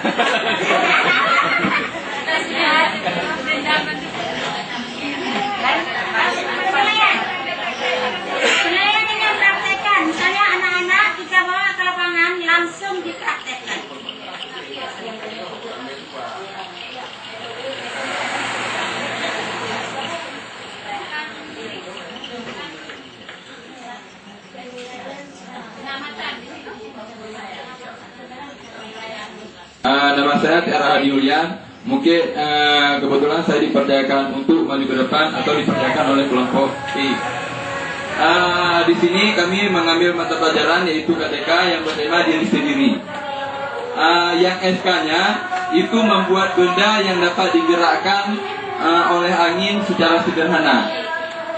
Penilaian dengan praktekan, misalnya anak-anak kita bawa ke lapangan langsung dipraktekkan. Nama saya Tiara Hadi Yulian. Mungkin kebetulan saya dipercayakan untuk maju ke depan atau dipercayakan oleh kelompok I. Di sini kami mengambil mata pelajaran yaitu KTK yang bertema diri sendiri. Yang SK-nya itu membuat benda yang dapat digerakkan oleh angin secara sederhana.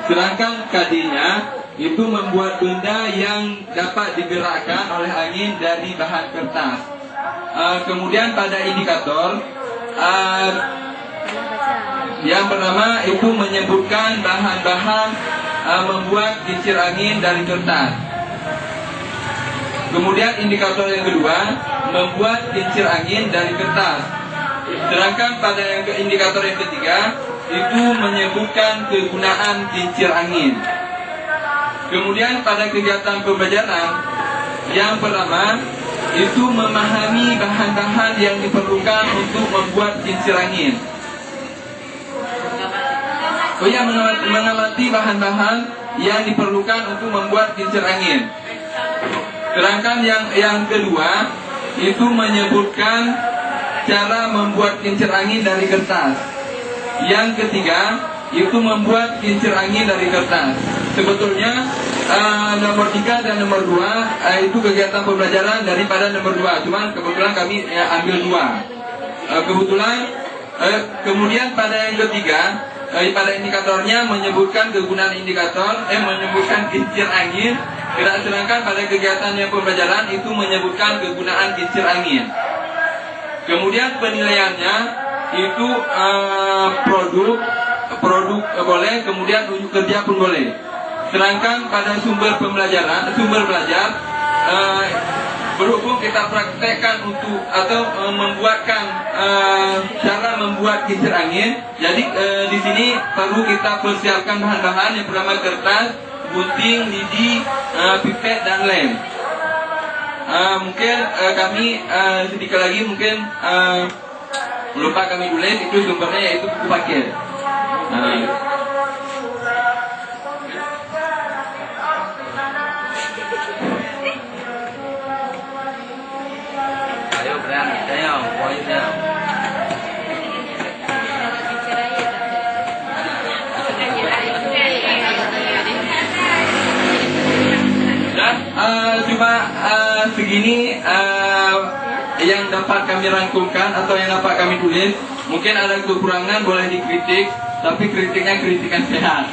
Sedangkan KD-nya itu membuat benda yang dapat digerakkan oleh angin dari bahan kertas. Kemudian pada indikator yang pertama itu menyebutkan bahan-bahan membuat kincir angin dari kertas. Kemudian indikator yang kedua membuat kincir angin dari kertas. Sedangkan pada indikator yang ketiga itu menyebutkan kegunaan kincir angin. Kemudian pada kegiatan pembelajaran yang pertama itu memahami bahan-bahan yang diperlukan untuk membuat kincir angin. Mengamati bahan-bahan yang diperlukan untuk membuat kincir angin. Sedangkan yang kedua itu menyebutkan cara membuat kincir angin dari kertas. Yang ketiga itu membuat kincir angin dari kertas. Sebetulnya nomor 3 dan nomor 2 itu kegiatan pembelajaran daripada nomor 2. Cuman kebetulan kami ambil 2. Kemudian pada yang ketiga, pada indikatornya menyebutkan kegunaan indikator, menyebutkan kincir angin. Sedangkan pada kegiatan yang pembelajaran itu menyebutkan kegunaan kincir angin. Kemudian penilaiannya itu produk boleh, kemudian unjuk kerja pun boleh. Sedangkan pada sumber belajar berhubung kita praktekkan untuk atau membuatkan cara membuat kincir angin, jadi di sini perlu kita persiapkan bahan-bahan yang pertama kertas, gunting, lidi, pipet dan lem. Mungkin kami sedikit lagi mungkin lupa kami tulis itu sumbernya yaitu buku paket. Ayo berani, ayo, poinnya. Cuma segini yang dapat kami rangkumkan atau yang dapat kami tulis. Mungkin ada kekurangan boleh dikritik, tapi kritiknya kritikan sehat.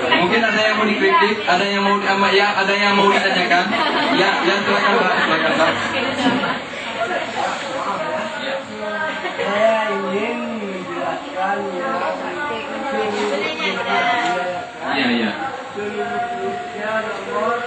Mungkin ada yang mau dikritik, ada yang mau ada yang mau ditanyakan. Ya, silakan Pak, silakan Pak. Saya ingin menjelaskan Iya. nomor